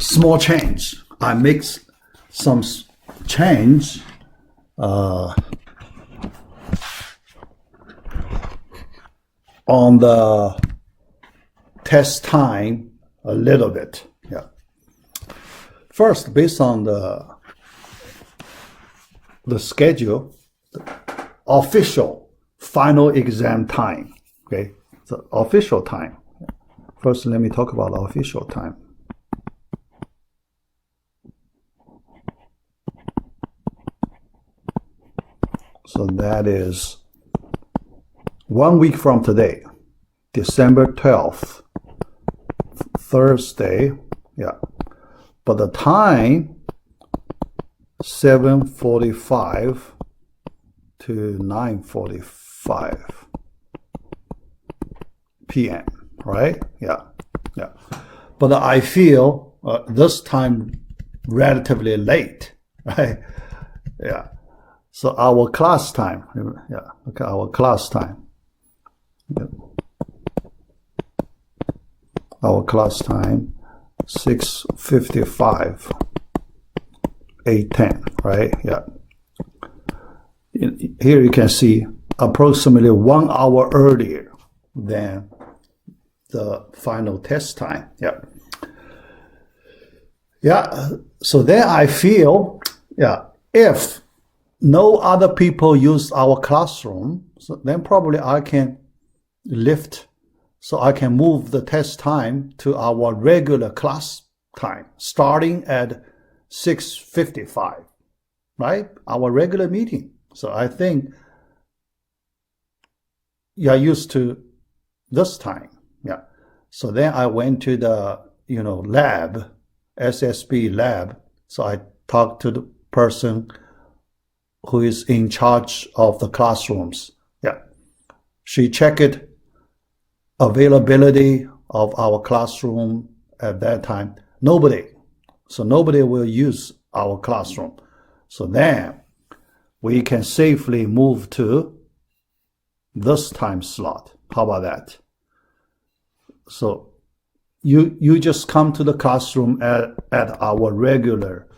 small change. I make some change on the test time a little bit. Yeah. First, based on the schedule, the official final exam time. Okay, the official time. First, let me talk about the official time. So that is 1 week from today, December 12th, Thursday. Yeah, but the time 7:45 to 9:45 p.m. Right? Yeah, yeah. But I feel this time relatively late, right? Yeah. So our class time, yeah. Okay, our class time. Yeah. Our class time, 6:55, 8:10, right? Yeah. Here you can see approximately 1 hour earlier than the final test time. Yeah. Yeah. So then I feel, yeah, if no other people use our classroom, so then probably I can lift, so I can move the test time to our regular class time, starting at 6:55, right? Our regular meeting. So I think you're used to this time. Yeah. So then I went to the, lab, SSB lab. So I talked to the person who is in charge of the classrooms. Yeah. She checked availability of our classroom at that time. Nobody will use our classroom. So then we can safely move to this time slot. How about that? So you just come to the classroom at our regular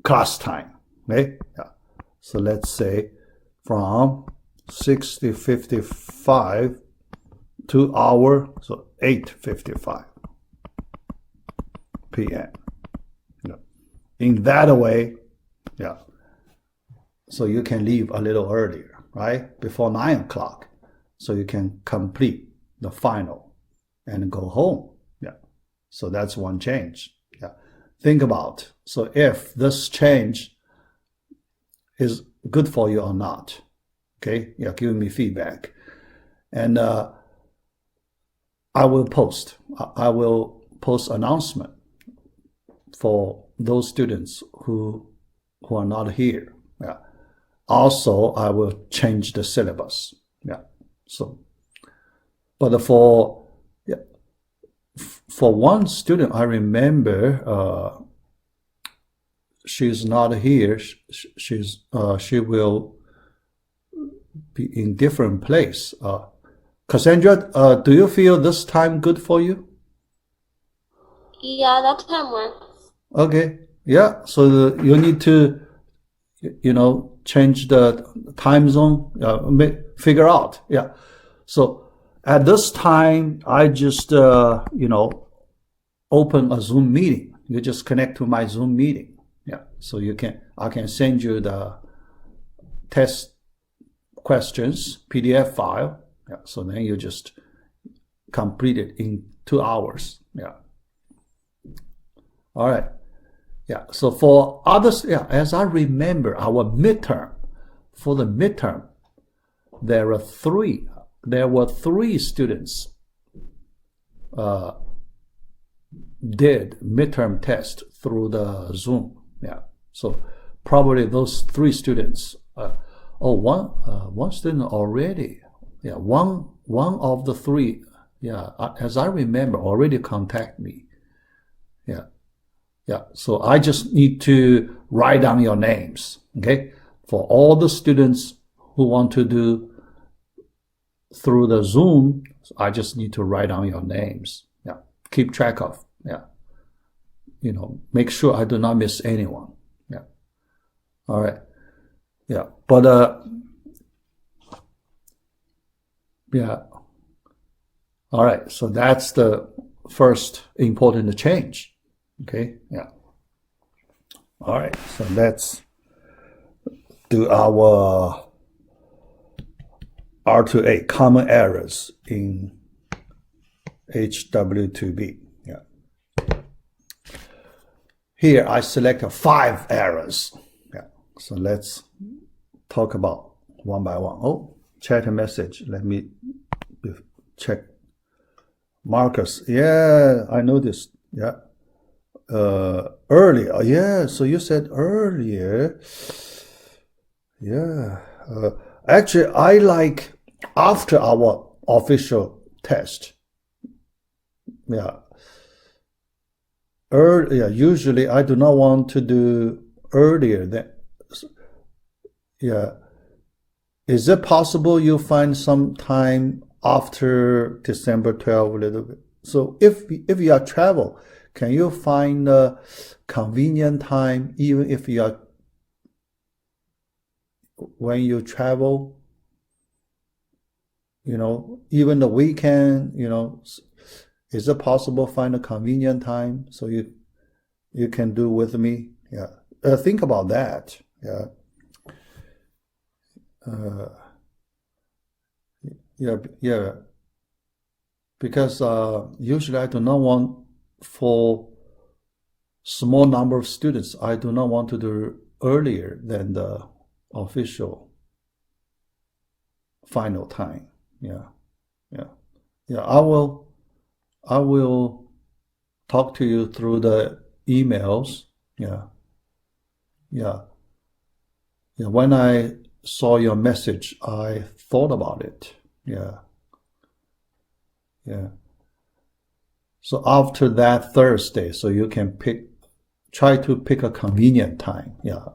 class time. Okay? Yeah. So let's say from 6:55 to so 8:55 p.m. Yeah. In that way, yeah. So you can leave a little earlier, right? Before 9 o'clock. So you can complete the final and go home. Yeah. So that's one change. Yeah. Think about, so if this change is good for you or not. Okay. Yeah. Give me feedback. And I will post announcement for those students who are not here. Yeah. Also, I will change the syllabus. Yeah. So, but for one student, I remember she's not here. She will be in different place. Cassandra, do you feel this time good for you? Yeah, that time works. Okay. Yeah. So you need to, change the time zone, figure out. Yeah. So at this time, I just, open a Zoom meeting. You just connect to my Zoom meeting. Yeah. So I can send you the test questions, PDF file. Yeah. So then you just complete it in 2 hours. Yeah. All right. Yeah. So for others, yeah, as I remember, our midterm, for the midterm, there were three students did midterm test through the Zoom. Yeah. So probably those 3 students. One student already. Yeah. One of the 3. Yeah. As I remember, already contact me. Yeah. Yeah, so I just need to write down your names, okay? For all the students who want to do through the Zoom, I just need to write down your names. Yeah, keep track of. Yeah, make sure I do not miss anyone. Yeah. All right. Yeah. But yeah. All right. So that's the first important change. Okay. Yeah. All right. So let's do our R2A common errors in HW2B. Yeah. Here I select 5 errors. Yeah. So let's talk about one by one. Oh, chat a message. Let me check. Marcus. Yeah, I noticed. Yeah. Earlier. Yeah. So you said earlier. Yeah. Actually, I like after our official test. Yeah. Usually I do not want to do earlier than. Yeah. Is it possible you find some time after December 12 a little bit? So if you are travel, can you find a convenient time even if you are when you travel? Even the weekend, is it possible to find a convenient time so you can do with me? Yeah. Think about that. Yeah. Yeah. Because usually I do not want, for small number of students, I do not want to do earlier than the official final time. Yeah. I will talk to you through the emails. Yeah. When I saw your message, I thought about it. Yeah. So after that Thursday, so you can try to pick a convenient time. Yeah.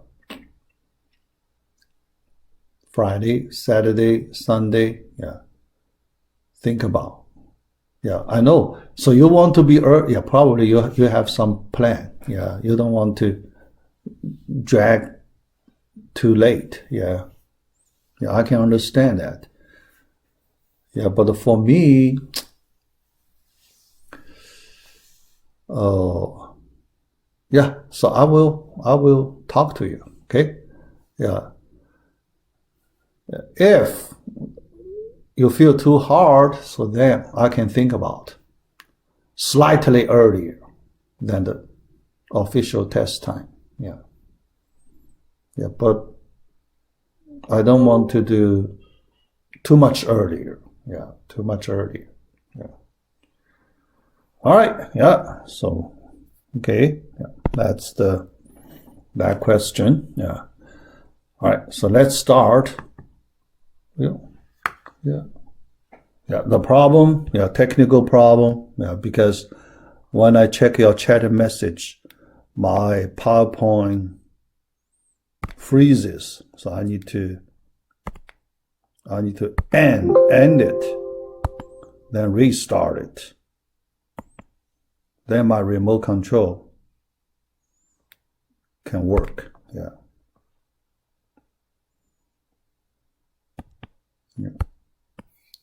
Friday, Saturday, Sunday. Yeah. Think about. Yeah, I know. So you want to be early. Yeah, probably you have some plan. Yeah, you don't want to drag too late. Yeah, I can understand that. Yeah, but for me, yeah. So I will talk to you. Okay. Yeah. If you feel too hard, so then I can think about slightly earlier than the official test time. Yeah, but I don't want to do too much earlier. Yeah, too much earlier. Yeah. All right. Yeah. So, okay. Yeah, that's that question. Yeah. All right. So let's start. The problem, technical problem, because when I check your chat message, my PowerPoint freezes, so I need to end it, then restart it. Then my remote control can work. Yeah.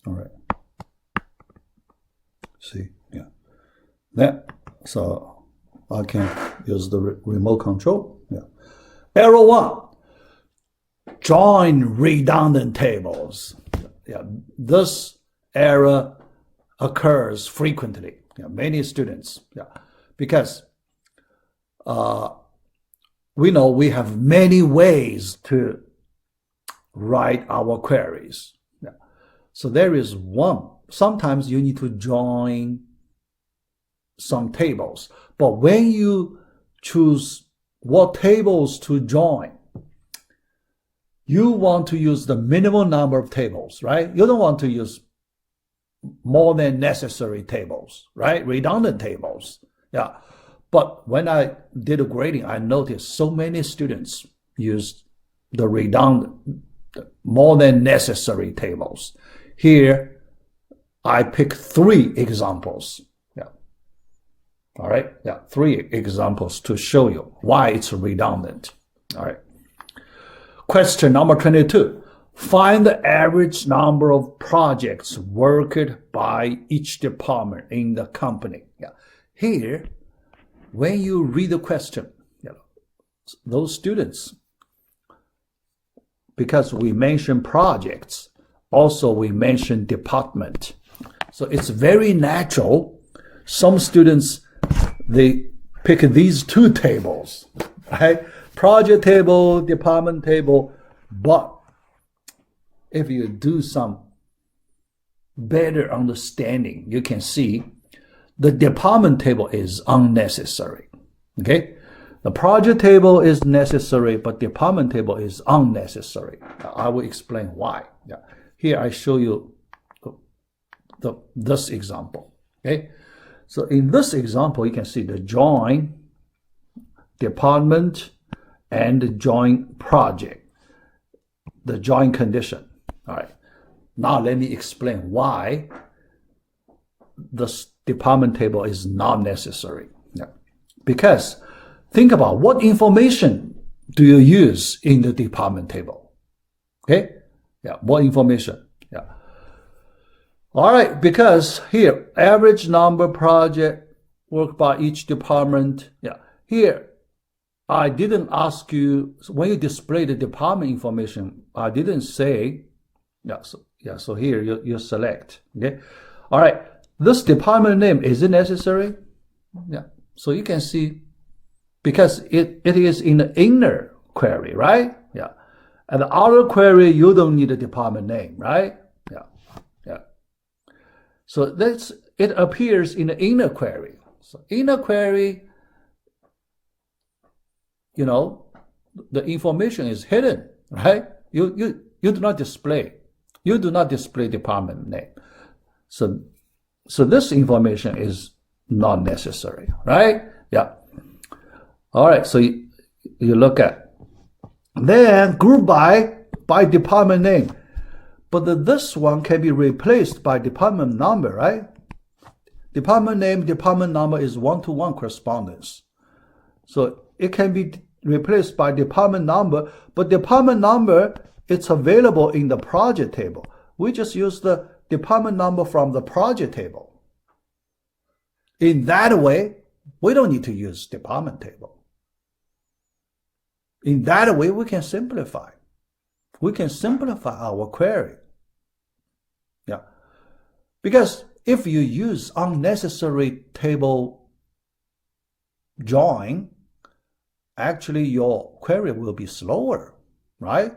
All right. See, so I can use the remote control. Yeah. Error 1, join redundant tables. Yeah, this error occurs frequently. Many students. Because we know we have many ways to write our queries. So there is one. Sometimes you need to join some tables. But when you choose what tables to join, you want to use the minimum number of tables, right? You don't want to use more than necessary tables, right? Redundant tables. Yeah. But when I did a grading, I noticed so many students used the redundant, more than necessary tables. Here, I pick 3 examples. Yeah. All All right, yeah, 3 examples to show you why it's redundant. All right. Question number 22. Find the average number of projects worked by each department in the company. Yeah. Here, when you read the question, those students, because we mentioned projects, also we mentioned department. So it's very natural. Some students, they pick these 2 tables, right? Project table, department table, but if you do some better understanding, you can see the department table is unnecessary, okay? The project table is necessary, but department table is unnecessary. I will explain why. Yeah. Here I show you this example, okay? So in this example, you can see the join department and the join project, the join condition. All right. Now let me explain why this department table is not necessary. Yeah. Because think about what information do you use in the department table? Okay? Yeah, what information? Yeah. All right, because here, average number project worked by each department. Yeah. Here, I didn't ask you, when you display the department information, I didn't say, so here you select, okay? All right, this department name, is it necessary? Yeah, so you can see, because it is in the inner query, right? Yeah, and the outer query, you don't need a department name, right? Yeah. So it appears in the inner query. So inner query, the information is hidden, right? You do not display. You do not display department name. So this information is not necessary, right? Yeah. All right, so you look at, then group by department name. But this one can be replaced by department number, right? Department name, department number is 1-to-1 correspondence. So it can be replaced by department number, but department number, it's available in the project table. We just use the department number from the project table. In that way, we don't need to use department table. In that way, we can simplify. We can simplify our query. Yeah. Because if you use unnecessary table join, actually your query will be slower, right?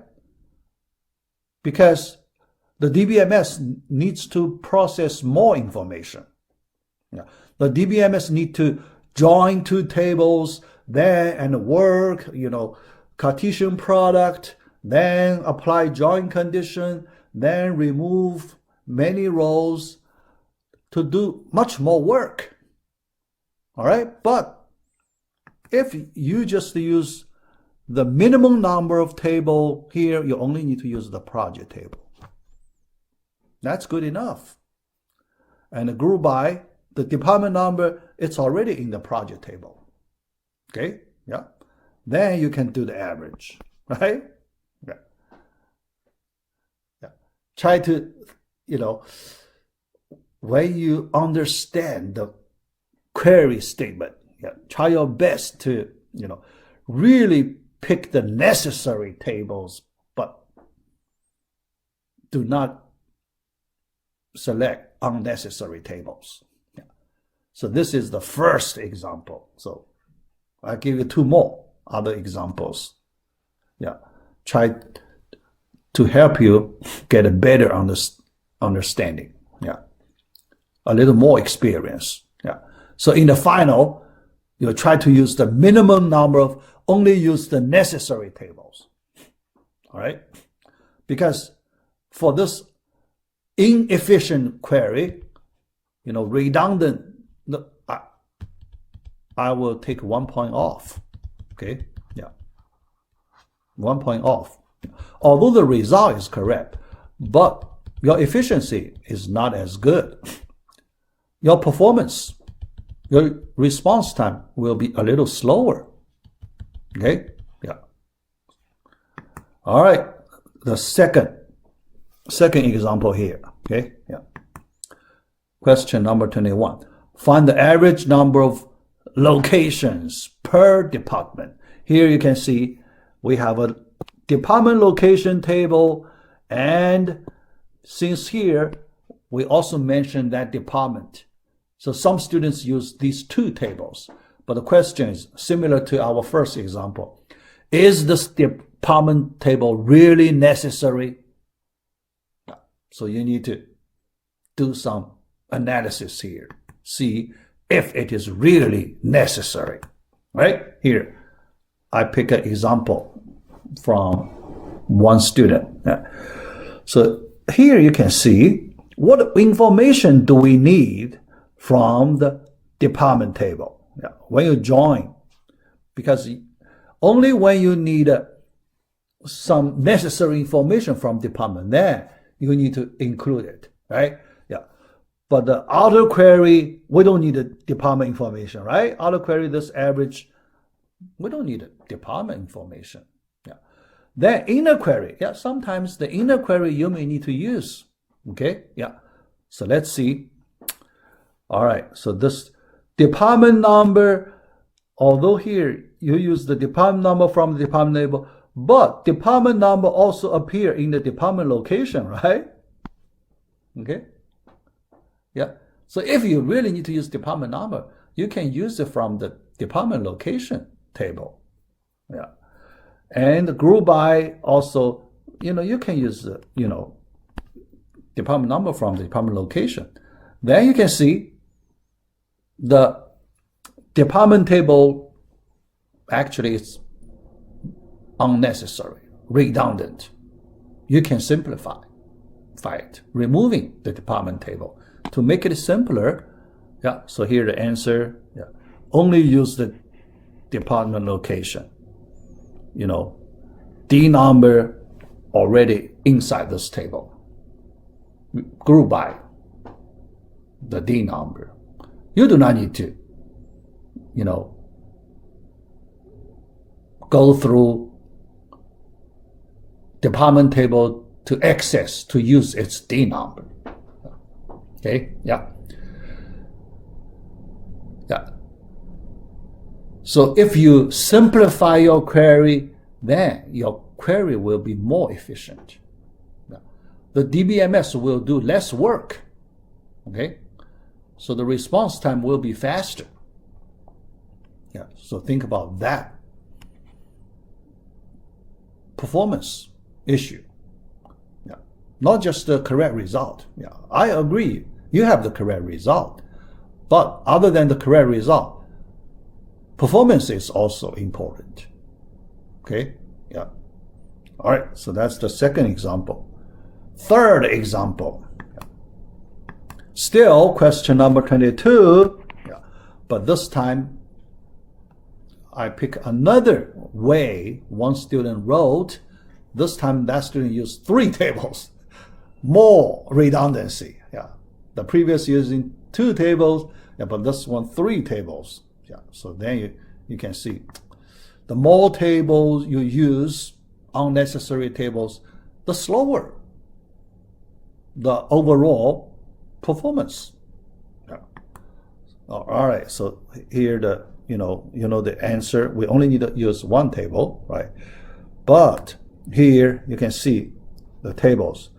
Because the DBMS needs to process more information. Yeah. The DBMS need to join 2 tables, then and work, Cartesian product, then apply join condition, then remove many rows to do much more work. All right, but if you just use the minimum number of table here, you only need to use the project table. That's good enough. And the group by the department number, it's already in the project table. Okay, yeah. Then you can do the average, right? Yeah. Yeah. Try to, when you understand the query statement, try your best to, really pick the necessary tables, but do not select unnecessary tables. Yeah. So this is the first example. So I'll give you 2 more other examples. Yeah. Try to help you get a better understanding. Yeah. A little more experience. Yeah. So in the final, you try to use the minimum number of, only use the necessary tables. All right? Because for this inefficient query, redundant, I will take 1 point off. Okay? Yeah. 1 point off. Although the result is correct, but your efficiency is not as good. Your performance your response time will be a little slower. Okay, yeah. All right, the second example here. Okay, yeah. Question number 21. Find the average number of locations per department. Here you can see we have a department location table, and since here we also mentioned that department. So some students use these two tables, but the question is similar to our first example. Is this department table really necessary? So you need to do some analysis here, see if it is really necessary, right? Here, I pick an example from one student. So here you can see what information do we need from the department table when you join, because only when you need some necessary information from department, then you need to include it, right? Yeah. But the outer query, we don't need the department information, right? Outer query, this average, we don't need the department information. Yeah. Then inner query, yeah, sometimes the inner query you may need to use. Okay, yeah. So let's see. All right, so this department number, although here you use the department number from the department table, but department number also appear in the department location, right? Okay, yeah. So if you really need to use department number, you can use it from the department location table. Yeah. And group by also, you can use, department number from the department location. Then you can see the department table actually is unnecessary, redundant. You can simplify it, removing the department table to make it simpler. Yeah, so here the answer, yeah, only use the department location. D number already inside this table. Group by the D number. You do not need to, go through department table to access, to use its D number. Okay, yeah. Yeah. So if you simplify your query, then your query will be more efficient. The DBMS will do less work. Okay, so the response time will be faster. Yeah, so think about that performance issue. Yeah, not just the correct result. Yeah, I agree, you have the correct result, but other than the correct result, performance is also important. Okay, yeah. All right, so that's the second example. Third example, still question number 22, yeah, but this time I pick another way one student wrote. This time that student used 3 tables, more redundancy. Yeah, the previous using 2 tables, yeah, but this one 3 tables. Yeah, so then you can see the more tables you use, unnecessary tables, the slower the overall performance. Yeah. All right, so here the the answer, we only need to use 1 table, right? But here you can see the tables.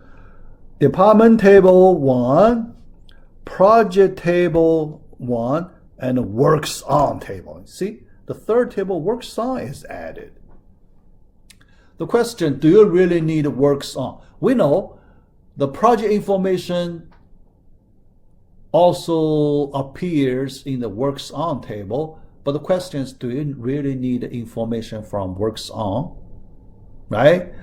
Department table 1, project table 1, and works on table. See, the third table, works on, is added. The question, do you really need works on? We know the project information also appears in the works on table, but the question is, do you really need information from works on? Right?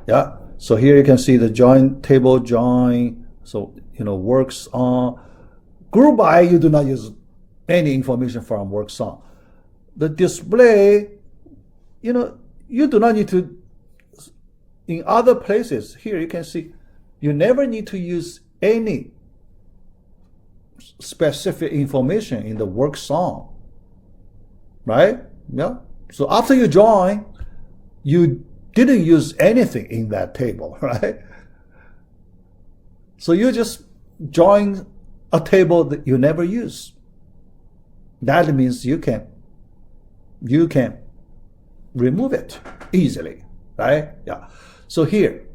Yeah. So here you can see the join table, join. So, works on. Group by, you do not use any information from works on. The display, you do not need to. In other places, here you can see, you never need to use any specific information in the work song, right? Yeah. So after you join, you didn't use anything in that table, right? So you just join a table that you never use. That means you can remove it easily, right? Yeah. So here,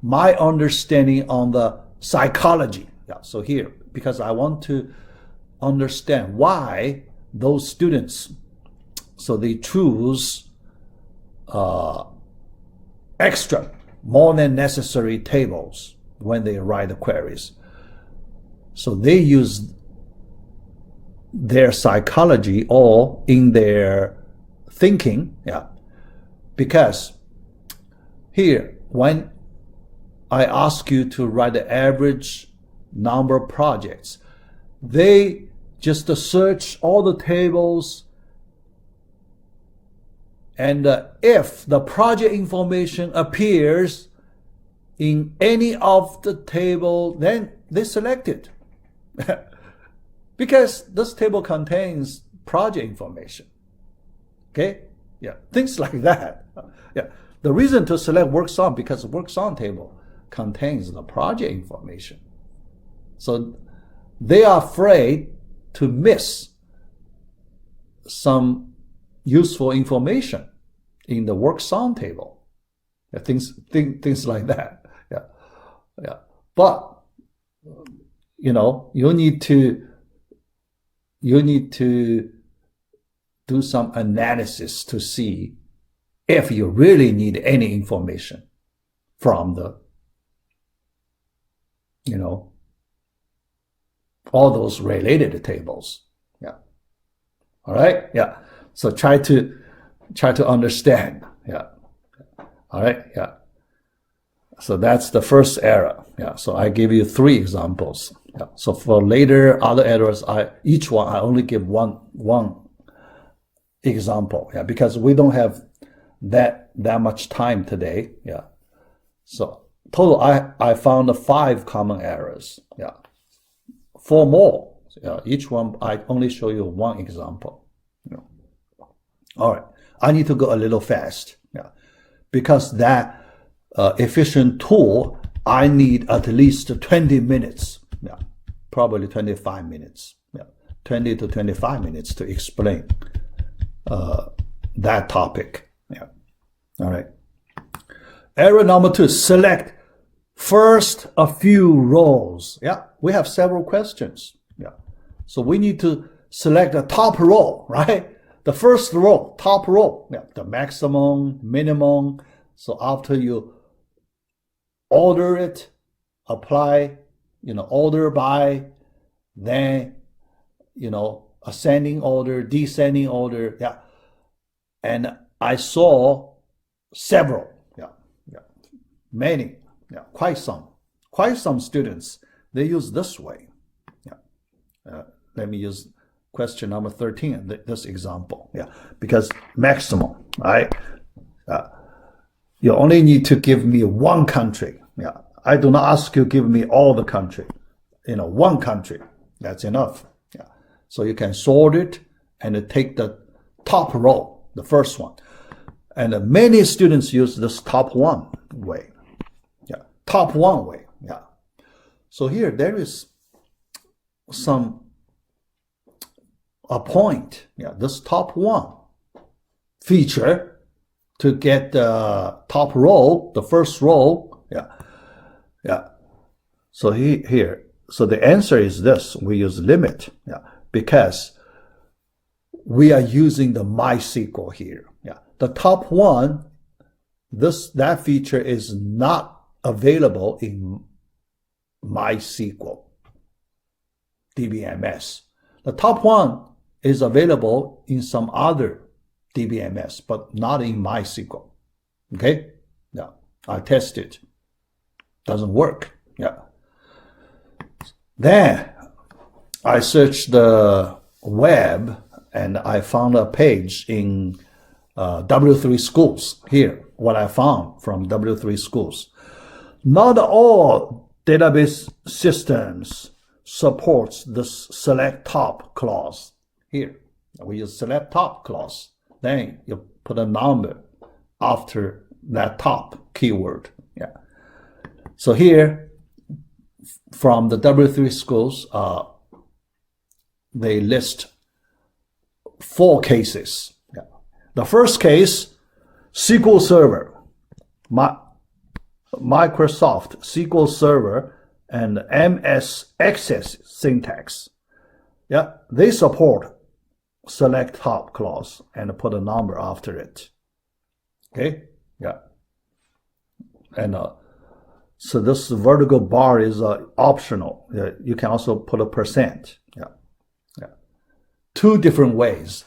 my understanding on the psychology. Yeah. So here, because I want to understand why those students, so they choose extra, more than necessary tables when they write the queries. So they use their psychology or in their thinking, yeah. Because here, when I ask you to write the average number of projects, they just search all the tables, and if the project information appears in any of the table, then they select it. Because this table contains project information. Okay? Yeah, things like that. Yeah. The reason to select works on, because the works on table contains the project information. So they are afraid to miss some useful information in the works on table. Yeah, things like that. Yeah. Yeah. But you know, you need to do some analysis to see if you really need any information from the, you know, all those related tables. Yeah. All right. Yeah. So try to understand. Yeah. All right. Yeah. So that's the first error. Yeah. So I give you 3 examples. Yeah. So for later other errors, each one I only give one example. Yeah. Because we don't have that much time today. Yeah. So total, I found 5 common errors. Yeah. 4 more. Yeah. Each one I only show you 1 example. Yeah. All right. I need to go a little fast. Yeah. Because that efficient tool, I need at least 20 minutes. Yeah, probably 25 minutes. Yeah, 20 to 25 minutes to explain that topic. Yeah. All right. Error number 2, select first a few rows. Yeah, we have several questions. Yeah. So we need to select the top row, right? The first row, top row. Yeah, the maximum, minimum. So after you order it, apply, you know, order by, then, you know, ascending order, descending order. Yeah. And I saw several, many, quite some students, they use this way. Yeah. Let me use question number 13, this example. Yeah. Because maximum, right? You only need to give me 1 country. Yeah, I do not ask you to give me all the country. You know, 1 country. That's enough. Yeah. So you can sort it and take the top row, the first one. And many students use this top 1 way. Yeah, top 1 way. Yeah. So here there is a point. Yeah, this top 1 feature to get the top row, the first row. Yeah. Yeah. So here, so the answer is this. We use limit. Yeah. Because we are using the MySQL here. Yeah. The top 1, that feature is not available in MySQL DBMS. The top 1 is available in some other DBMS, but not in MySQL. Okay? Yeah. I tested. Doesn't work. Yeah. Then I searched the web and I found a page in W3 Schools. Here, what I found from W3 Schools. Not all database systems supports this select top clause here. We use select top clause. Then you put a number after that top keyword. Yeah. So here, from the W3 schools, they list 4 cases. Yeah. The first case, SQL Server, Microsoft SQL Server and MS Access syntax. Yeah, they support select top clause and put a number after it. Okay, yeah. And so this vertical bar is optional. You can also put a %. Yeah, yeah. 2 different ways: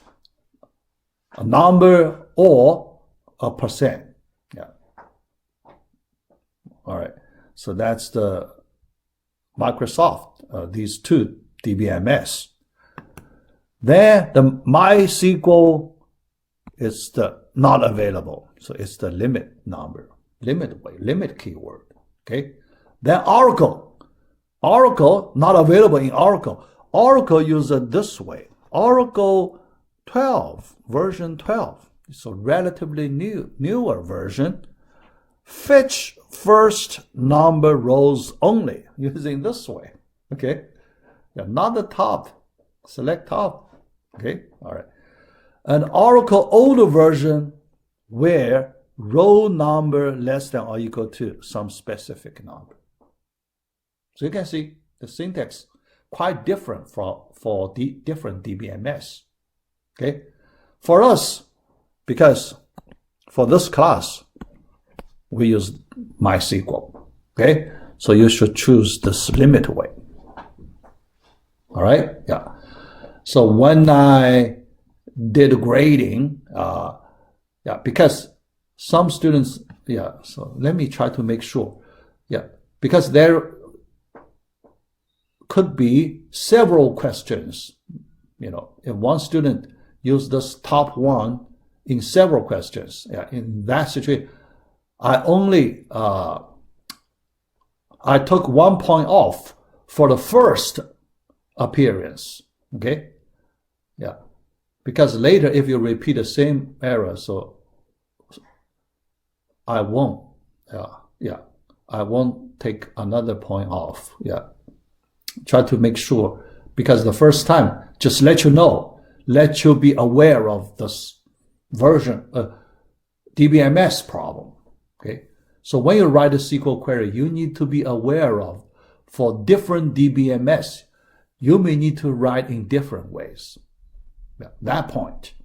a number or a %. Yeah. All right. So that's the Microsoft. These 2 DBMS. Then the MySQL is not available. So it's the limit number, limit keyword. Okay. Then Oracle not available in Oracle. Oracle uses this way. Oracle 12, version 12. It's a relatively newer version. Fetch first number rows only, using this way. Okay. Yeah, not the top. Select top. Okay. All right. An Oracle older version where row number less than or equal to some specific number. So you can see the syntax quite different for the different DBMS. Okay. For us, because for this class, we use MySQL. Okay. So you should choose this limit way. All right. Yeah. So when I did grading, yeah, because some students, yeah, so let me try to make sure. Yeah, because there could be several questions. You know, if one student used this top one in several questions, yeah, in that situation, I took 1 point off for the first appearance. Okay. Yeah. Because later, if you repeat the same error, so I won't, I won't take another point off. Yeah. Try to make sure, because the first time, just let you be aware of this version, DBMS problem. Okay. So when you write a SQL query, you need to be aware of, for different DBMS, you may need to write in different ways. Yeah, that point.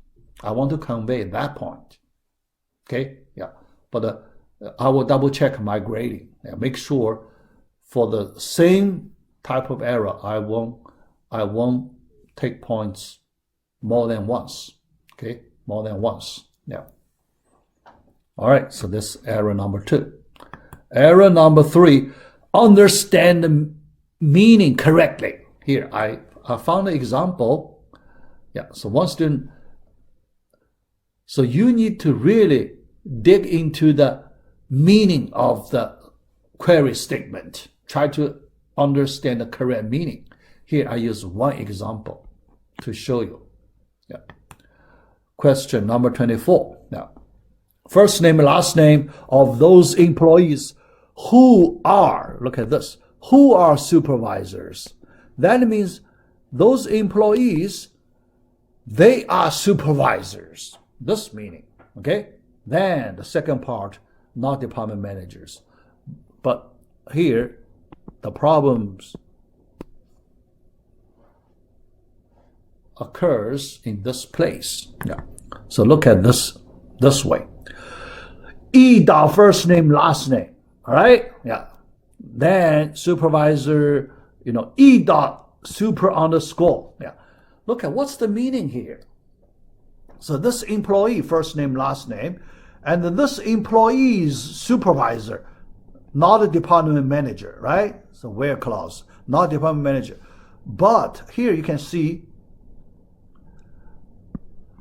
I want to convey that point. Okay, yeah. But I will double check my grading. Yeah, make sure for the same type of error, I won't take points more than once. Okay, more than once. Yeah. All right, so this error number 2. Error number 3, understand the meaning correctly. Here, I found an example. Yeah, so one student, so you need to really dig into the meaning of the query statement. Try to understand the correct meaning. Here, I use one example to show you. Yeah. Question number 24. Now, first name, last name of those employees who are, look at this, who are supervisors. That means those employees, they are supervisors. This meaning, okay? Then the second part, not department managers. But here, the problems occurs in this place. Yeah. So look at this way. E dot first name, last name. All right? Yeah. Then supervisor, E dot super underscore. Yeah. Look at what's the meaning here. So this employee, first name, last name, and this employee's supervisor, not a department manager, right? So where clause, not department manager. But here you can see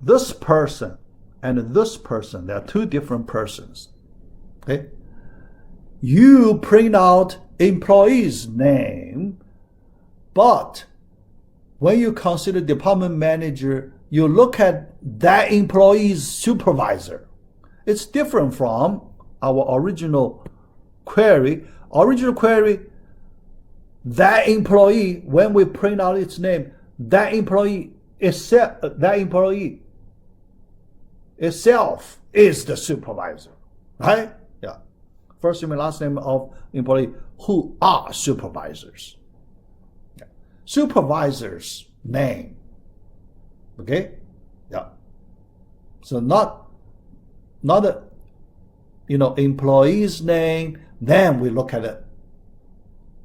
this person and this person, they are 2 different persons. Okay? You print out employee's name, But when you consider department manager, you look at that employee's supervisor. It's different from our original query. Original query, that employee, when we print out its name, that employee itself is the supervisor, right? Yeah. First name and last name of employee who are supervisors. Yeah. Supervisor's name. Okay? Yeah. So not a, employee's name, then we look at it.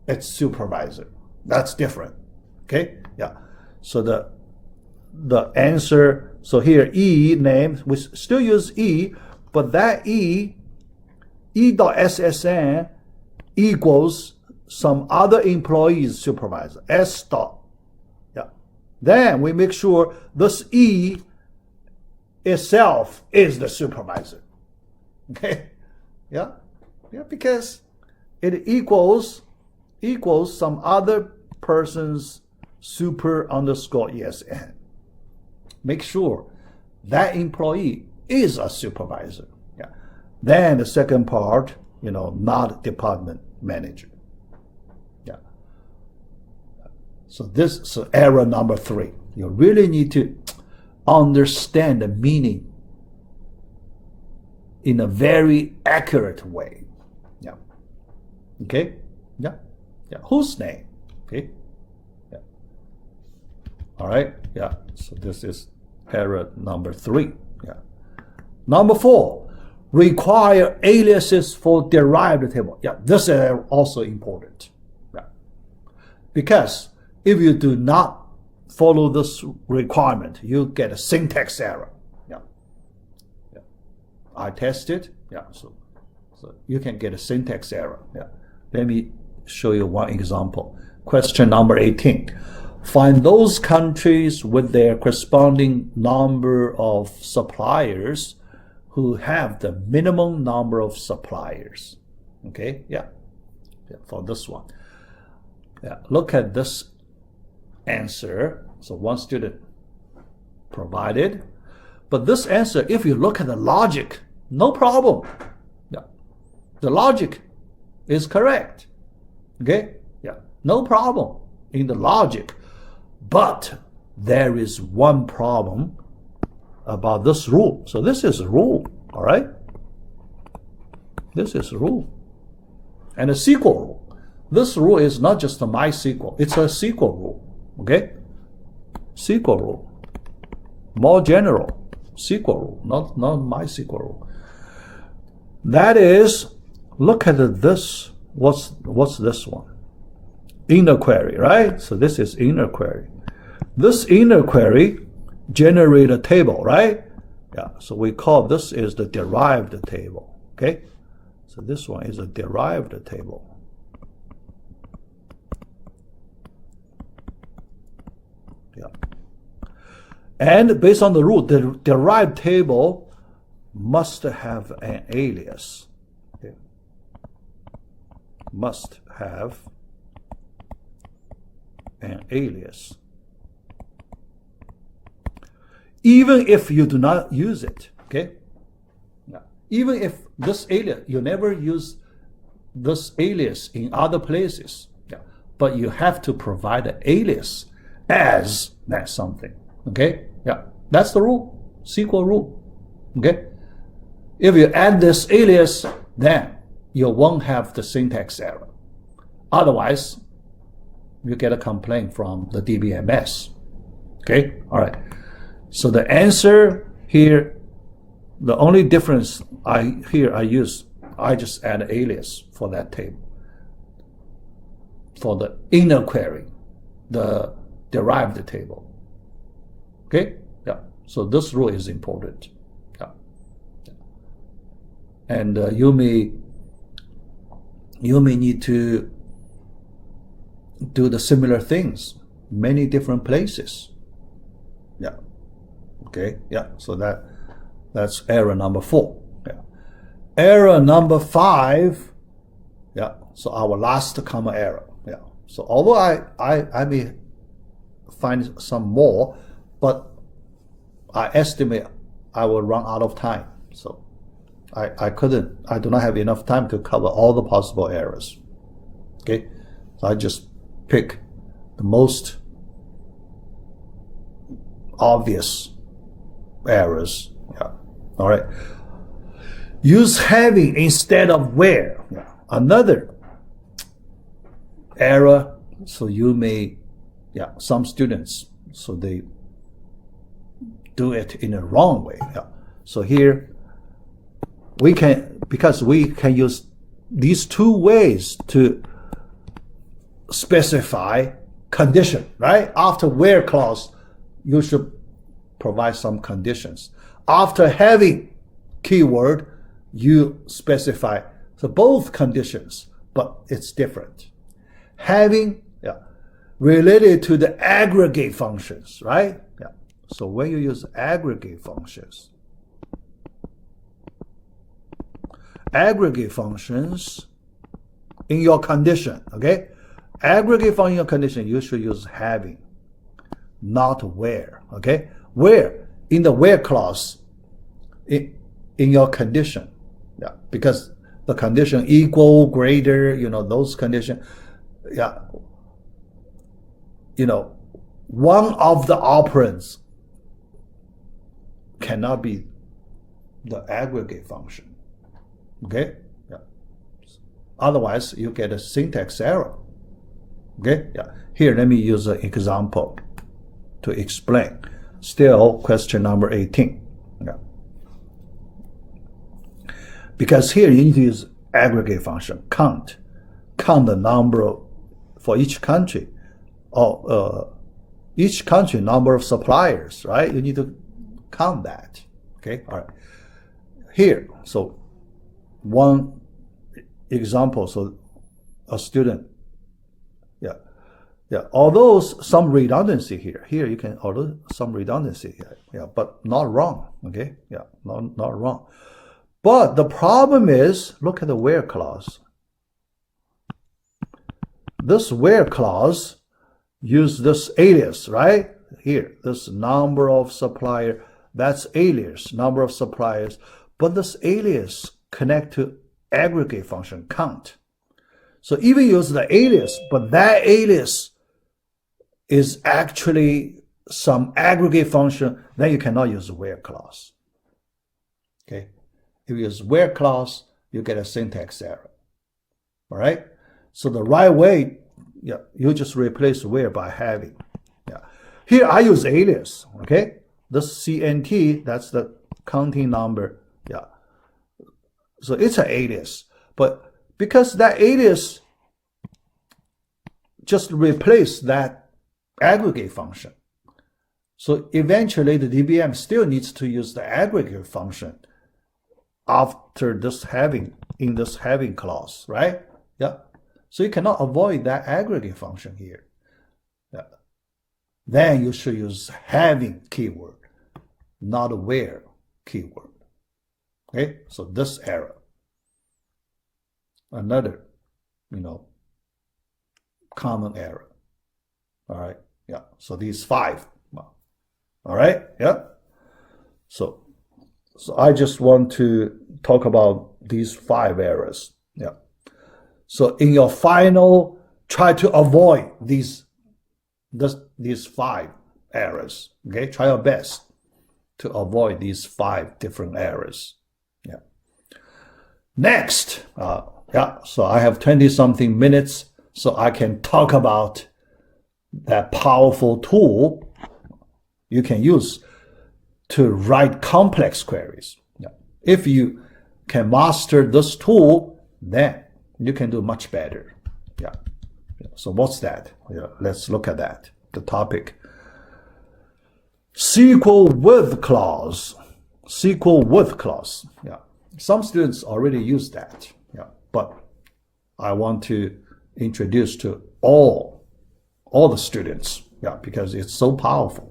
It's supervisor. That's different. Okay? Yeah. So the answer, so here E name, we still use E, but that E.SSN equals some other employee's supervisor, S dot. Yeah. Then we make sure this E itself is the supervisor. Okay? Yeah? Yeah, because it equals some other person's super underscore ESN. Make sure that employee is a supervisor. Yeah. Then the second part, not department manager. Yeah. So this is error number 3. You really need to understand the meaning in a very accurate way. Yeah. Okay? Yeah. Yeah. Whose name? Okay. Yeah. All right. Yeah. So this is error number 3. Yeah. Number 4, require aliases for derived table. Yeah. This is also important. Yeah. Because if you do not follow this requirement, you get a syntax error. Yeah. Yeah. I tested. Yeah. So you can get a syntax error. Yeah. Let me show you one example. Question number 18. Find those countries with their corresponding number of suppliers who have the minimum number of suppliers. Okay, yeah, for this one. Yeah, look at this answer. So one student provided, but this answer, if you look at the logic, no problem. Yeah, the logic is correct. Okay, yeah, no problem in the logic, but there is one problem about this rule. So this is a rule, all right? This is a rule. And a SQL rule. This rule is not just a MySQL, it's a SQL rule, okay? SQL rule. More general, SQL rule, not MySQL rule. That is, look at this. What's this one? Inner query, right? So this is inner query. This inner query generate a table, right? Yeah, so we call this is the derived table, okay? So this one is a derived table. Yeah. And based on the rule, the derived table must have an alias. Okay? Must have an alias. Even if you do not use it, okay? Yeah. Even if this alias, you never use this alias in other places, yeah. But you have to provide an alias as that something, okay? Yeah, that's the rule, SQL rule, okay? If you add this alias, then you won't have the syntax error. Otherwise, you get a complaint from the DBMS, okay? All right. So the answer here, the only difference I just add alias for that table. For the inner query, the derived table. Okay? Yeah. So this rule is important. Yeah. And you may need to do the similar things many different places. Yeah. Okay, yeah, so that's error number 4. Yeah. Error number 5, yeah, so our last common error. Yeah. So although I may find some more, but I estimate I will run out of time. So I do not have enough time to cover all the possible errors. Okay, so I just pick the most obvious errors. Yeah. All right. Use having instead of where. Yeah. Another error. So you may, some students, so they do it in a wrong way. Yeah. So here because we can use these two ways to specify condition, right? After where clause, you should provide some conditions. After having keyword, you specify so both conditions, but it's different. Having, related to the aggregate functions, right? Yeah. So when you use aggregate functions, in your condition, okay? Aggregate function in your condition, you should use having, not where, okay? Where, in the where clause, in your condition, because the condition equal, greater, those conditions, one of the operands cannot be the aggregate function, okay? Otherwise, you get a syntax error. Okay, here let me use an example to explain. Still, question number 18. Because here you need to use aggregate function, count the number for each country, each country number of suppliers, right? You need to count that. Okay, all right. Here, so one example, so a student, although some redundancy here you can, although some redundancy here, but not wrong, okay, not wrong. But the problem is, look at the where clause. This where clause use this alias, right? Here, this number of supplier, that's alias, number of suppliers, but this alias connect to aggregate function, count. So even use the alias, but that alias is actually some aggregate function, then you cannot use the where clause. Okay? If you use where clause, you get a syntax error. All right? So the right way, you just replace where by having. Here I use alias, okay? This CNT, that's the counting number. So it's an alias. But because that alias just replace that aggregate function, so eventually the DBM still needs to use the aggregate function after this having, in this having clause, right? So you cannot avoid that aggregate function here. Then you should use having keyword, not where keyword. Okay, so this error. Another, common error. All right, so these 5. All right, So I just want to talk about these 5 errors. So in your final, try to avoid these 5 errors. Okay, try your best to avoid these 5 different errors. Next, so I have 20-something minutes, so I can talk about that powerful tool you can use to write complex queries. If you can master this tool, then you can do much better. So what's that? Let's look at that. The topic. SQL with clause. SQL with clause. Some students already use that. But I want to introduce to all the students. Because it's so powerful.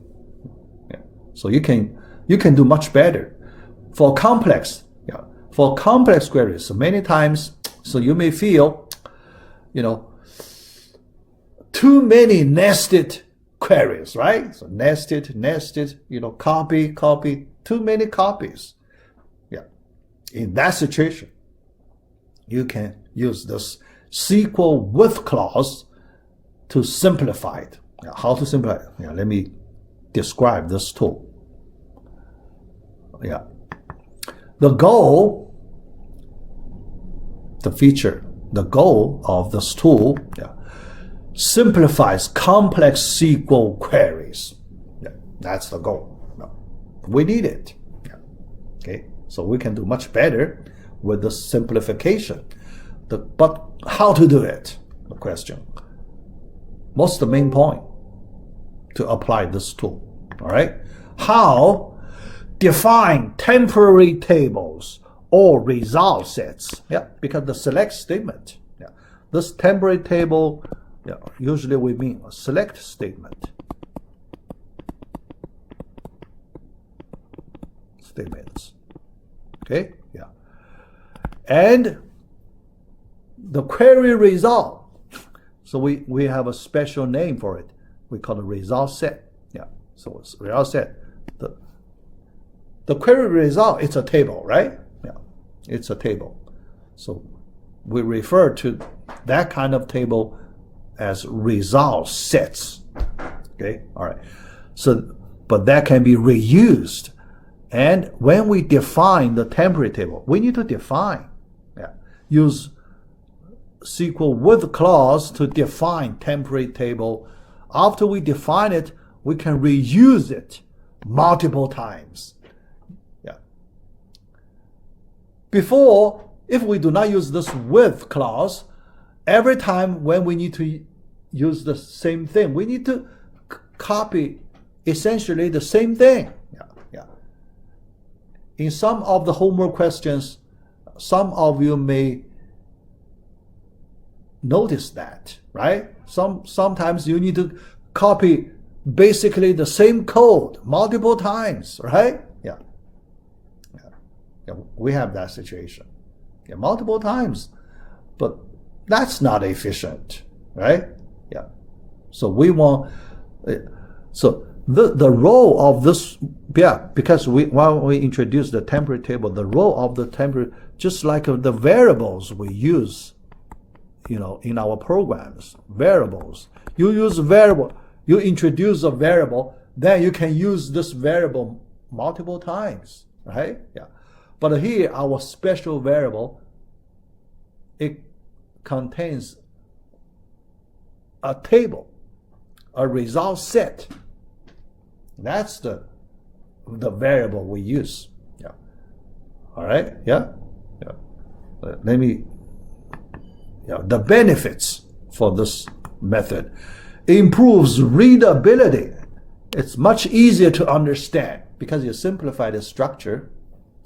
So you can do much better for complex. For complex queries, so many times, so you may feel, too many nested queries, right? So nested, copy, too many copies. Yeah. In that situation, you can use this SQL with clause to simplify it. Now, how to simplify it? Yeah, let me describe this tool. Yeah. The goal of this tool, simplifies complex SQL queries. Yeah, that's the goal. No, we need it. Yeah. Okay, so we can do much better with the simplification. But how to do it? The question. What's the main point to apply this tool? All right. How define temporary tables or result sets? Yeah, because the select statement. Yeah, this temporary table. Yeah, usually we mean a select statement. Statements. Okay. Yeah. And the query result. So we have a special name for it. We call it result set. Yeah. So it's result set. The query result, it's a table, right? Yeah. It's a table. So we refer to that kind of table as result sets. Okay. All right. So, but that can be reused. And when we define the temporary table, we need to define. Yeah. Use SQL with clause to define temporary table. After we define it, we can reuse it multiple times. Yeah. Before, if we do not use this with clause, every time when we need to use the same thing, we need to copy essentially the same thing. Yeah. Yeah. In some of the homework questions, some of you may notice that, right? Sometimes you need to copy basically the same code multiple times, right? Yeah. Yeah. Yeah. We have that situation. Yeah, multiple times. But that's not efficient, right? Yeah. So we want so the role of this, yeah, because when we introduce the temporary table, the role of the temporary, just like the variables we use, in our programs, variables. You use variable, you introduce a variable, then you can use this variable multiple times, right? Yeah. But here, our special variable, it contains a table, a result set. That's the variable we use. Yeah. All right. Yeah. Yeah. Let me. The benefits for this method improves readability. It's much easier to understand because you simplify the structure.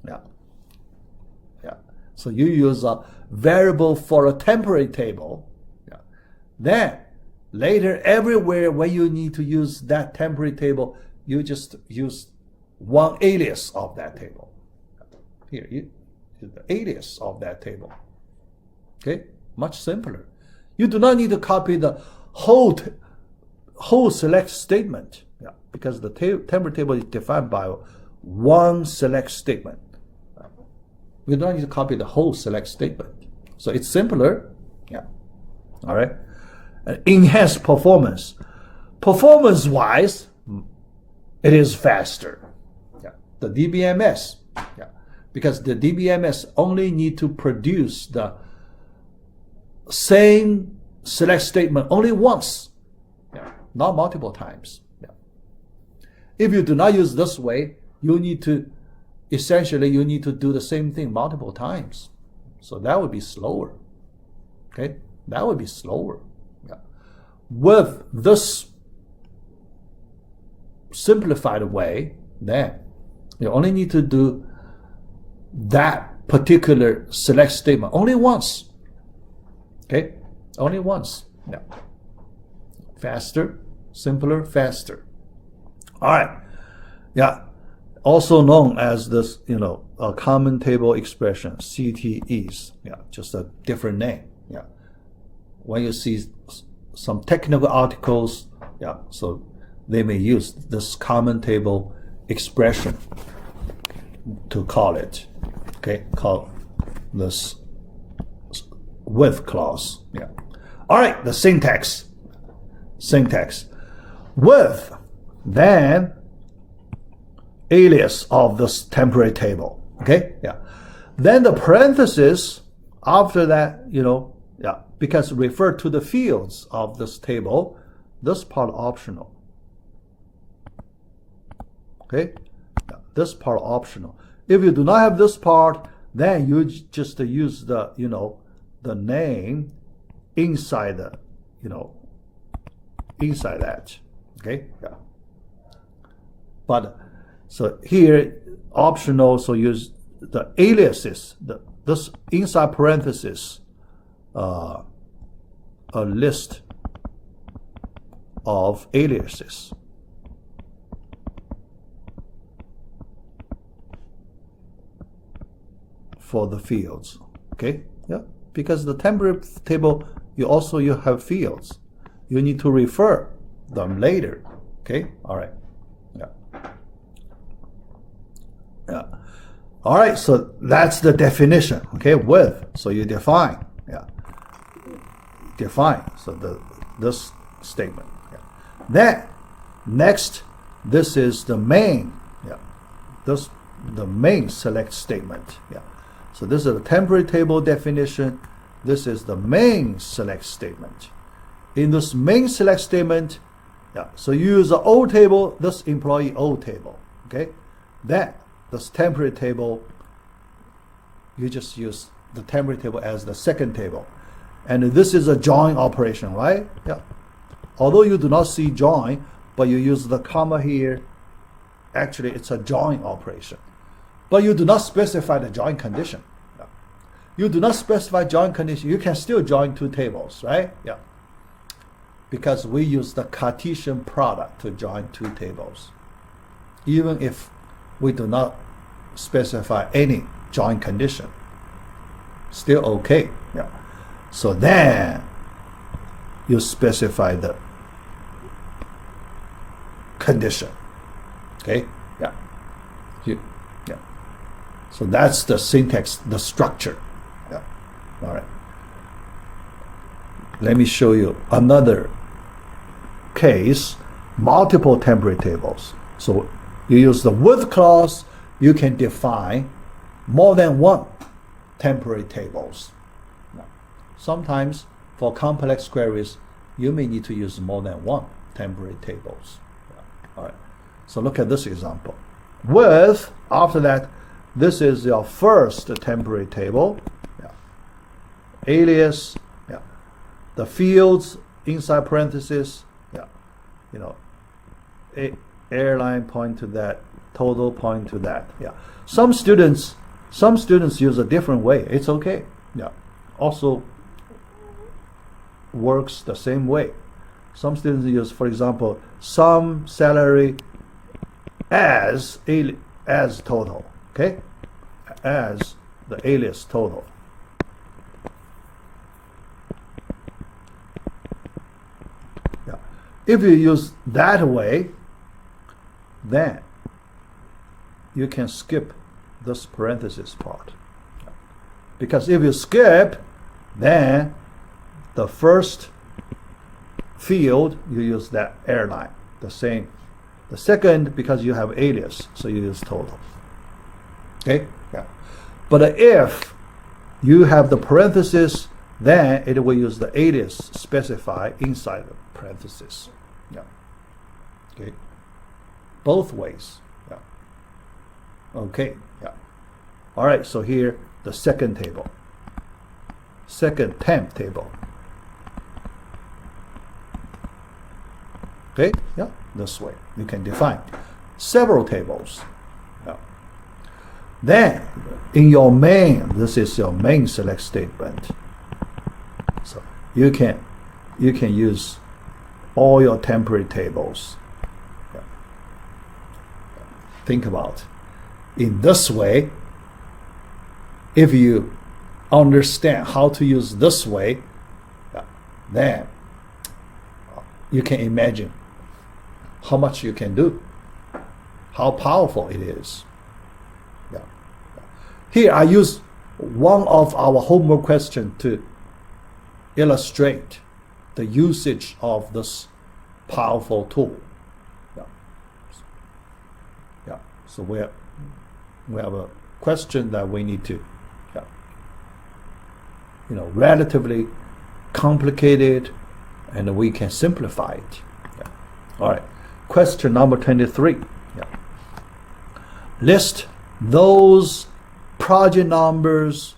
Yeah. Yeah. So you use a variable for a temporary table. Yeah. Then later, everywhere when you need to use that temporary table, you just use one alias of that table. Here, you use the alias of that table. Okay. Much simpler. You do not need to copy the whole select statement, because the temporary table is defined by one select statement. You don't need to copy the whole select statement. So it's simpler. Yeah. All right. Enhanced performance. Performance-wise, it is faster. Yeah. The DBMS. Yeah. Because the DBMS only need to produce the same select statement only once, not multiple times. If you do not use this way, you need to do the same thing multiple times. So that would be slower. Okay, that would be slower. Yeah. With this simplified way, then you only need to do that particular select statement only once. Okay, only once. Yeah. Faster, simpler, faster. All right. Yeah. Also known as this, a common table expression, CTEs. Yeah, just a different name. Yeah. When you see some technical articles, yeah, so they may use this common table expression to call it, okay, call this with clause, yeah. All right, the syntax, with, then alias of this temporary table, okay, yeah. Then the parenthesis after that, you know, yeah, because refer to the fields of this table, this part optional, okay, yeah, this part optional. If you do not have this part, then you just use the, you know, the name inside the, you know, inside that, okay, yeah. But so here optional, so use the aliases, this inside parenthesis, a list of aliases for the fields, okay, yeah, because the temporary table you have fields, you need to refer them later, okay, all right, yeah, yeah. All right, so that's the definition, okay, with, so you define, yeah, define, so this statement, yeah. Then, next, this is the main, yeah, the main select statement, yeah. So this is the temporary table definition, this is the main select statement. In this main select statement, yeah, so you use the O table, this employee O table, okay, then this temporary table, you just use the temporary table as the second table. And this is a join operation, right? Yeah. Although you do not see join, but you use the comma here, actually it's a join operation. But you do not specify the join condition. Yeah. You do not specify join condition, you can still join two tables, right? Yeah. Because we use the Cartesian product to join two tables. Even if we do not specify any join condition, still okay, yeah. So then you specify the condition, okay, yeah, yeah. So that's the syntax, the structure, yeah. All right. Let me show you another case, multiple temporary tables. So you use the with clause, you can define more than one temporary tables. Now, sometimes for complex queries, you may need to use more than one temporary tables. Yeah. All right. So look at this example. With, after that, this is your first temporary table. Yeah. Alias, yeah. The fields inside parentheses, yeah. You know, airline point to that, total point to that, yeah. Some students use a different way. It's okay, yeah. Also works the same way. Some students use, for example, some salary as total, okay, as the alias total. Yeah. If you use that way, then you can skip this parenthesis part. Because if you skip, then the first field, you use that airline, the same. The second, because you have alias, so you use total. Okay? Yeah. But if you have the parenthesis, then it will use the alias specified inside the parenthesis. Yeah. Okay? Both ways. Yeah. Okay. Yeah. All right, so here, the second table. Second temp table. Okay? Yeah, this way. You can define several tables. Yeah. Then, in your main, this is your main select statement. So you can use all your temporary tables. Yeah. Think about it. In this way, if you understand how to use this way, then you can imagine how much you can do, how powerful it is. Yeah. Here I use one of our homework questions to illustrate the usage of this powerful tool. Yeah. So we have a question that we need to, relatively complicated, and we can simplify it. Yeah. All right. Question number 23. Yeah. List those project numbers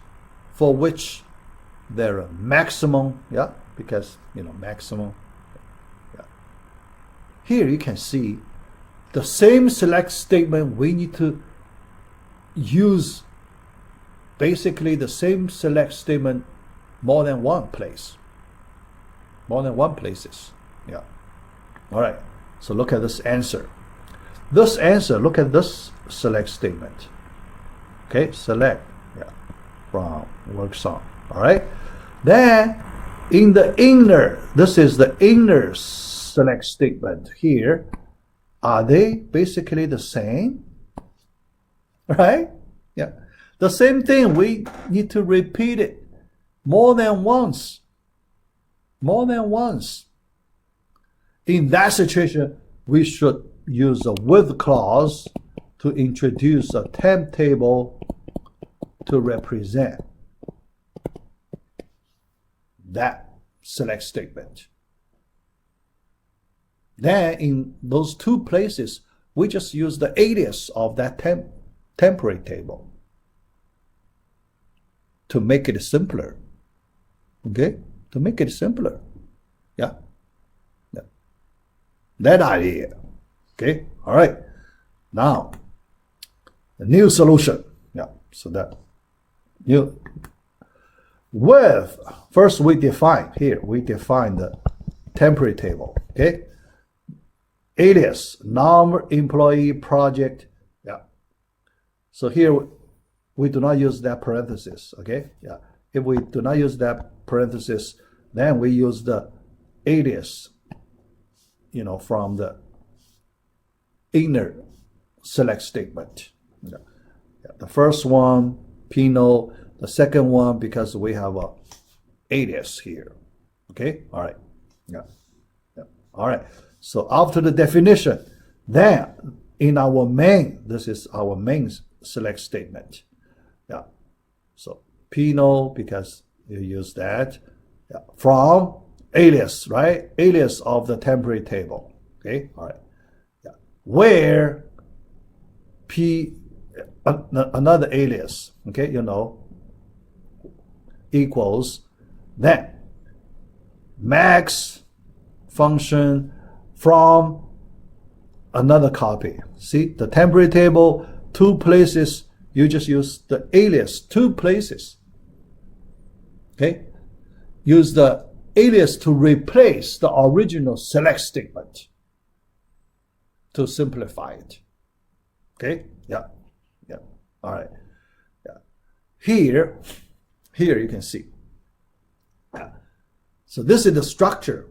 for which there are maximum. Yeah, because maximum. Yeah. Here you can see the same select statement. We need to use basically the same select statement more than one place. More than one places. Yeah. All right. So look at this answer. This answer, look at this select statement. Okay, select, from work song. All right. Then in the inner, this is the inner select statement here. Are they basically the same? Right? Yeah. The same thing, we need to repeat it more than once. More than once. In that situation, we should use a with clause to introduce a temp table to represent that select statement. Then in those two places, we just use the alias of that temporary table to make it simpler. Okay? To make it simpler. Yeah? Yeah. That idea. Okay? All right. Now, the new solution. Yeah. So that new with, first we define the temporary table. Okay? Alias, non-employee project. Yeah. So here we do not use that parenthesis. Okay? Yeah. If we do not use that parenthesis, then we use the alias, from the inner select statement. Yeah. Yeah. The first one, penal. The second one, because we have a alias here. Okay? All right. Yeah. Yeah. All right. So after the definition, then in our main, this is our main select statement. Yeah. So penal, because you use that. Yeah. From alias, right? Alias of the temporary table. Okay. All right. Yeah. Where another alias. Okay. Equals then max function from another copy. See, the temporary table, two places, you just use the alias, two places. Okay? Use the alias to replace the original select statement to simplify it. Okay? Yeah. Yeah. All right. Yeah. Here you can see. Yeah. So this is the structure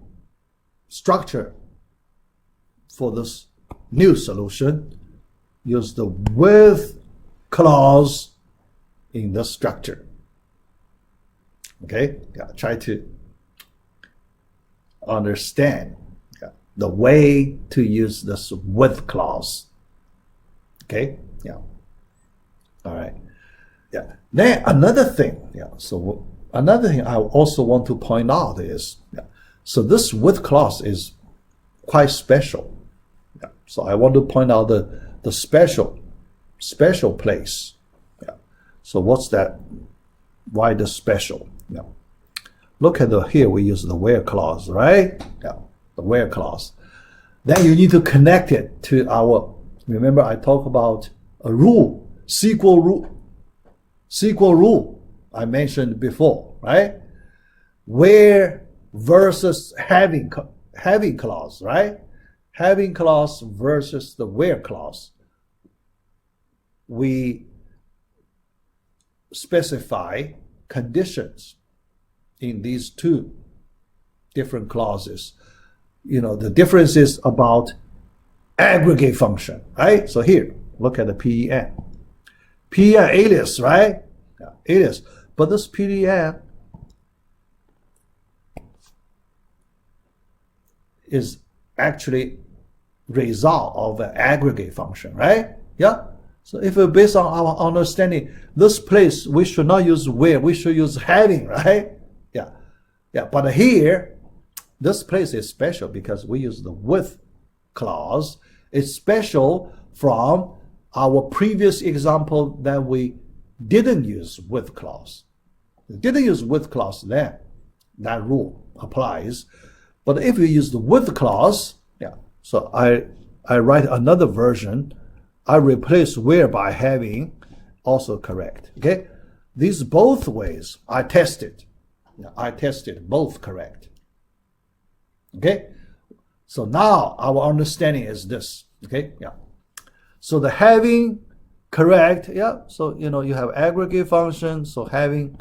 for this new solution. Use the with clause in the structure. Okay? Yeah, try to understand the way to use this with clause. Okay? Yeah. All right. Yeah. Then another thing. Yeah. So another thing I also want to point out is, so this with clause is quite special. Yeah. So I want to point out the special place. Yeah. So what's that? Why the special? Yeah. Look at here we use the where clause, right? Yeah. The where clause. Then you need to connect it to our. Remember I talked about a rule, SQL rule I mentioned before, right? Where versus having clause, right? Having clause versus the where clause. We specify conditions in these two different clauses. the difference is about aggregate function, right? So here, look at the PEN. PEN alias, right? Yeah, alias. But this PEN is actually result of an aggregate function, right? Yeah. So if we're based on our understanding, this place we should not use where, we should use having, right? Yeah. Yeah. But here, this place is special because we use the with clause. It's special from our previous example that we didn't use with clause. We didn't use with clause then. That rule applies. But if we use the with clause, yeah. So I write another version. I replace where by having, also correct. Okay, these both ways I tested. Yeah, I tested both correct. Okay, so now our understanding is this. Okay, yeah. So the having correct, yeah. So you have aggregate function. So having,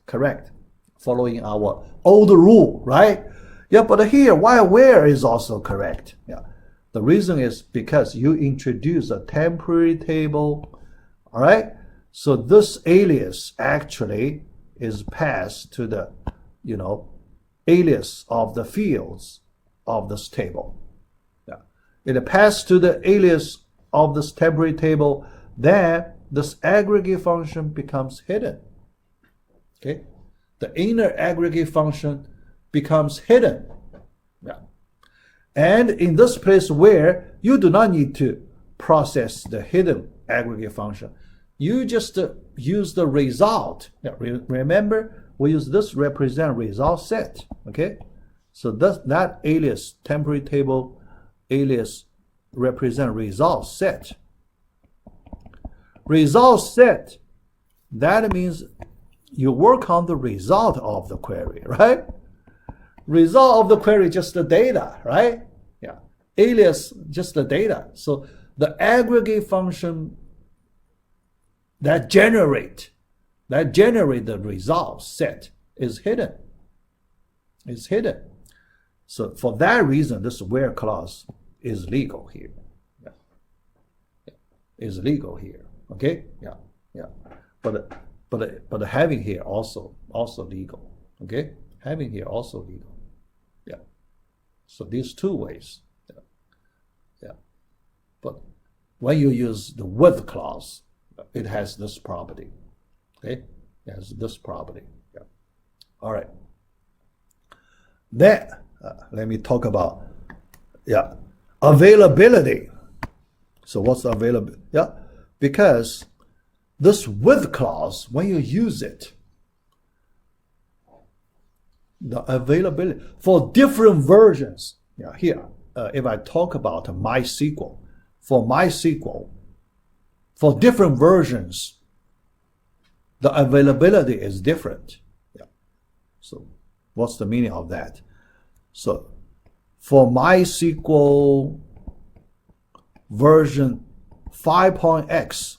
correct, following our old rule, right? Yeah, but here while where is also correct. Yeah. The reason is because you introduce a temporary table, all right? So this alias actually is passed to the, alias of the fields of this table. Yeah. It passed to the alias of this temporary table, then this aggregate function becomes hidden. Okay? The inner aggregate function becomes hidden. Yeah. And in this place where you do not need to process the hidden aggregate function, you just use the result. Yeah, remember, we use this represent result set. Okay, so that alias temporary table alias represent result set. Result set, that means you work on the result of the query, right? Result of the query, just the data, right? Yeah. Alias, just the data. So the aggregate function that generate the result set is hidden. It's hidden. So for that reason, this where clause is legal here. Yeah. Yeah. Is legal here. Okay? Yeah. Yeah. But having here also legal. Okay? Having here also legal. Yeah. So these two ways. Yeah. Yeah. But when you use the with clause, it has this property. Okay? It has this property. Yeah. All right. Then let me talk about availability. So what's the availability? Yeah. Because this with clause, when you use it, the availability for different versions. Yeah, here, if I talk about MySQL, for MySQL, for different versions, the availability is different. Yeah. So what's the meaning of that? So for MySQL version 5.x,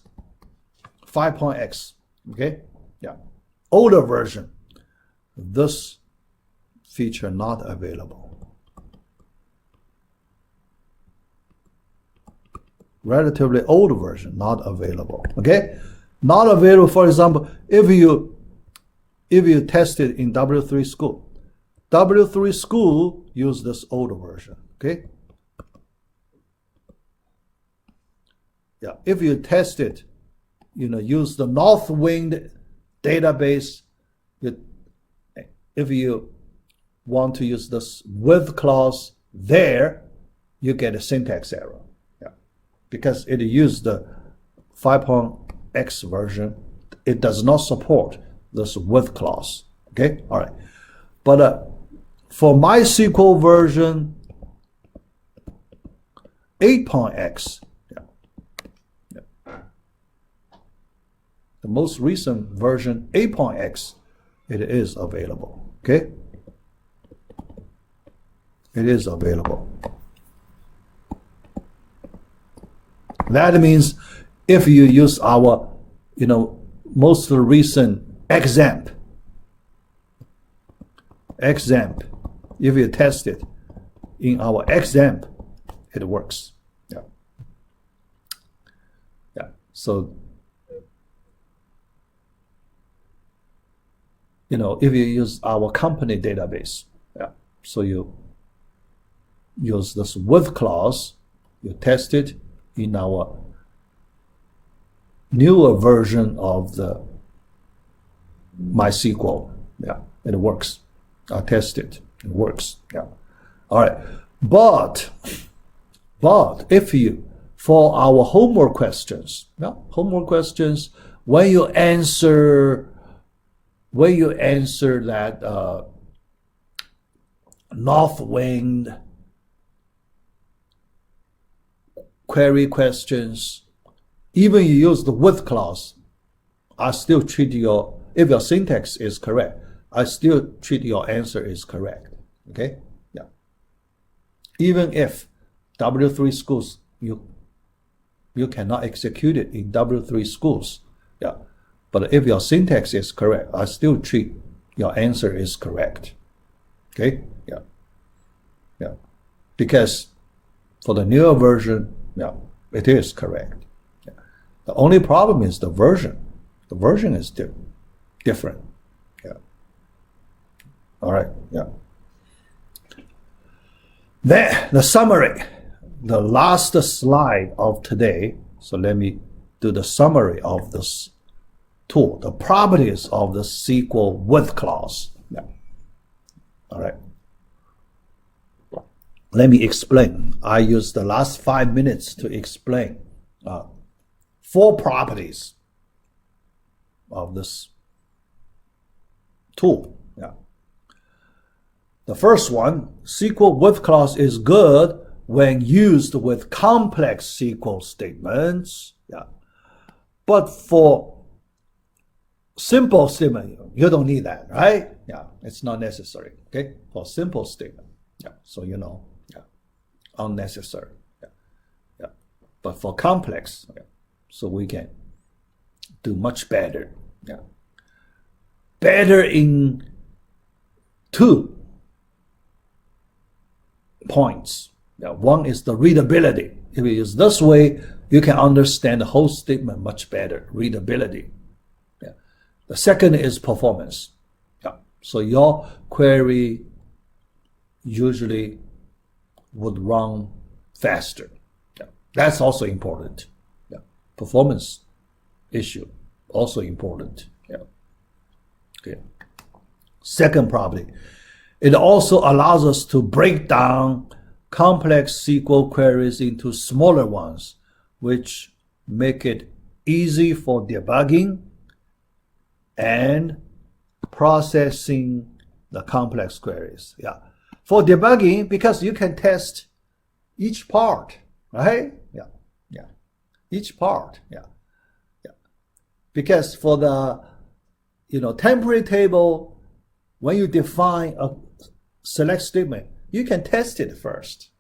okay? Yeah. Older version, this feature not available. Relatively old version not available. Okay? Not available, for example, if you test it in W3 School. W3 School use this older version. Okay? Yeah, if you test it, use the Northwind database. If you want to use this with clause there, you get a syntax error. Yeah, because it used the 5.x version, it does not support this with clause. Okay, all right. But for MySQL version 8.x, the most recent version 8.x, it is available. Okay, it is available. That means if you use our most recent XAMPP, if you test it, in our exam, it works. Yeah. Yeah. So, if you use our company database, yeah, so you use this with clause, you test it in our newer version of the MySQL. Yeah, it works. I test it. It works. Yeah. All right. But if you, for our homework questions, when you answer that north wind query questions, even you use the with clause, I still treat if your syntax is correct, I still treat your answer is correct. Okay? Yeah. Even if W3 schools, you cannot execute it in W3 schools. Yeah. But if your syntax is correct, I still treat your answer is correct. Okay? Yeah. Yeah. Because for the newer version, yeah, it is correct. Yeah. The only problem is the version. The version is different. Yeah. All right. Yeah. Then the summary, the last slide of today. So let me do the summary of this tool, the properties of the SQL with clause. Yeah. All right. Let me explain. I used the last 5 minutes to explain 4 properties of this tool. Yeah. The first one, SQL with clause is good when used with complex SQL statements. Yeah. But for simple statement, you don't need that, right? Yeah, it's not necessary. Okay, for simple statement, yeah. So yeah, unnecessary. Yeah, yeah. But for complex, yeah, so we can do much better. Yeah, better in 2 points. Yeah, one is the readability. If you use this way, you can understand the whole statement much better. Readability. Yeah. The second is performance. Yeah. So your query usually would run faster. Yeah. That's also important. Yeah. Performance issue also important. Yeah. Okay. Second property, it also allows us to break down complex SQL queries into smaller ones, which make it easy for debugging and processing the complex queries. Yeah. For debugging, because you can test each part, right? Yeah. Yeah. Each part. Yeah. Yeah. Because for the temporary table, when you define a select statement, you can test it first.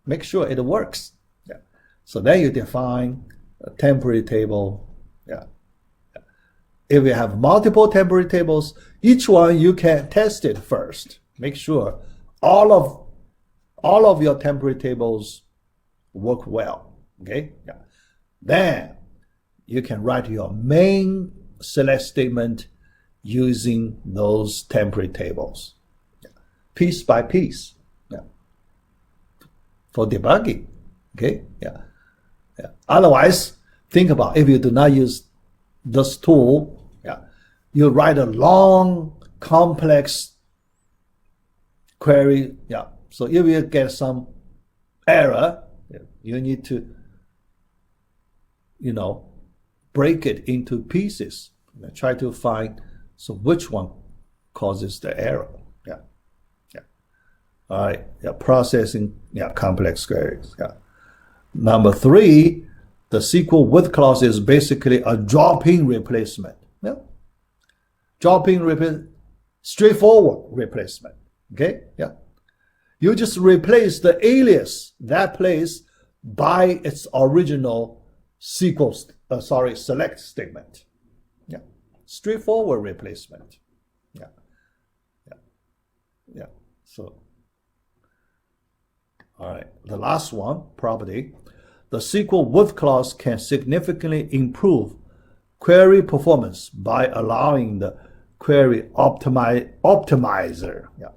Make sure it works. Yeah. So then you define a temporary table. Yeah. If you have multiple temporary tables, each one you can test it first. Make sure all of your temporary tables work well. Okay? Yeah. Then you can write your main select statement using those temporary tables. Yeah. Piece by piece. Yeah. For debugging. Okay? Yeah. Yeah. Otherwise, think about if you do not use this tool, yeah, you write a long, complex query. Yeah. So if you get some error, you need to, break it into pieces. Try to find which one causes the error. Yeah. Yeah. All right. Yeah. Processing. Yeah. Complex queries. Yeah. Number 3, the SQL with clause is basically a drop-in replacement. Yeah. Drop-in replacement, straightforward replacement. Okay. Yeah. You just replace the alias, that place, by its original select statement. Yeah. Straightforward replacement. Yeah. Yeah. Yeah. So All right, the last one, property. The SQL with clause can significantly improve query performance by allowing the query optimizer. Yeah.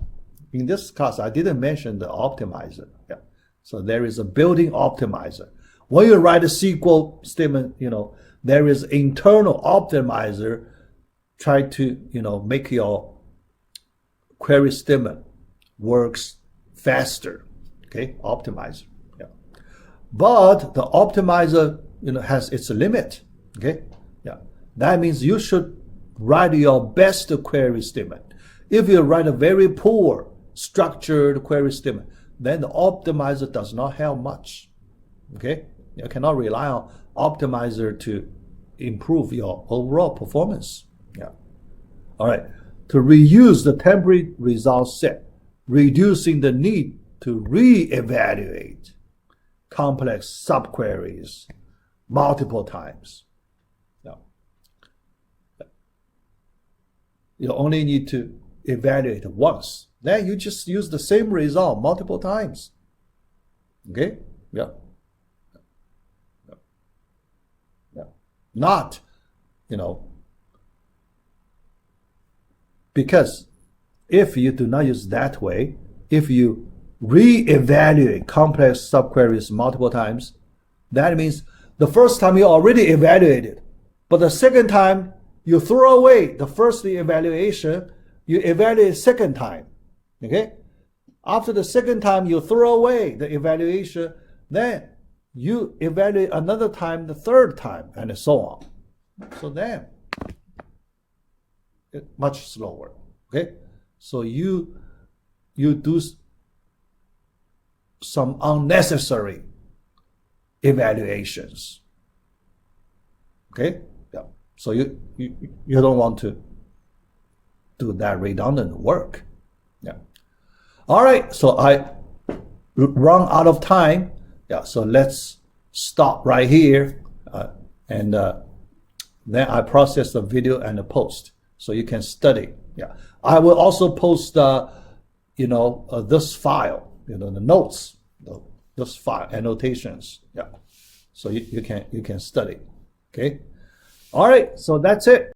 In this class, I didn't mention the optimizer. Yeah. So there is a built-in optimizer. When you write a SQL statement, there is internal optimizer try to, make your query statement works faster. Okay, optimizer. Yeah. But the optimizer, has its limit. Okay. Yeah. That means you should write your best query statement. If you write a very poor structured query statement, then the optimizer does not help much. Okay. You cannot rely on optimizer to improve your overall performance. Yeah. All right. To reuse the temporary result set, reducing the need to re-evaluate complex subqueries multiple times. No. You only need to evaluate once. Then you just use the same result multiple times. Okay? Yeah. Yeah. Not, because if you do not use that way, if you re-evaluate complex subqueries multiple times, that means the first time you already evaluated, but the second time you throw away the first evaluation, you evaluate second time. Okay? After the second time you throw away the evaluation, then you evaluate another time, the third time, and so on. So then it's much slower. Okay? So you do some unnecessary evaluations. Okay? Yeah. So you don't want to do that redundant work. Yeah. All right. So I run out of time. Yeah. So let's stop right here, and then I process the video and the post, so you can study. Yeah. I will also post this file. The notes, this file, annotations. Yeah. So you can study. Okay. All right. So that's it.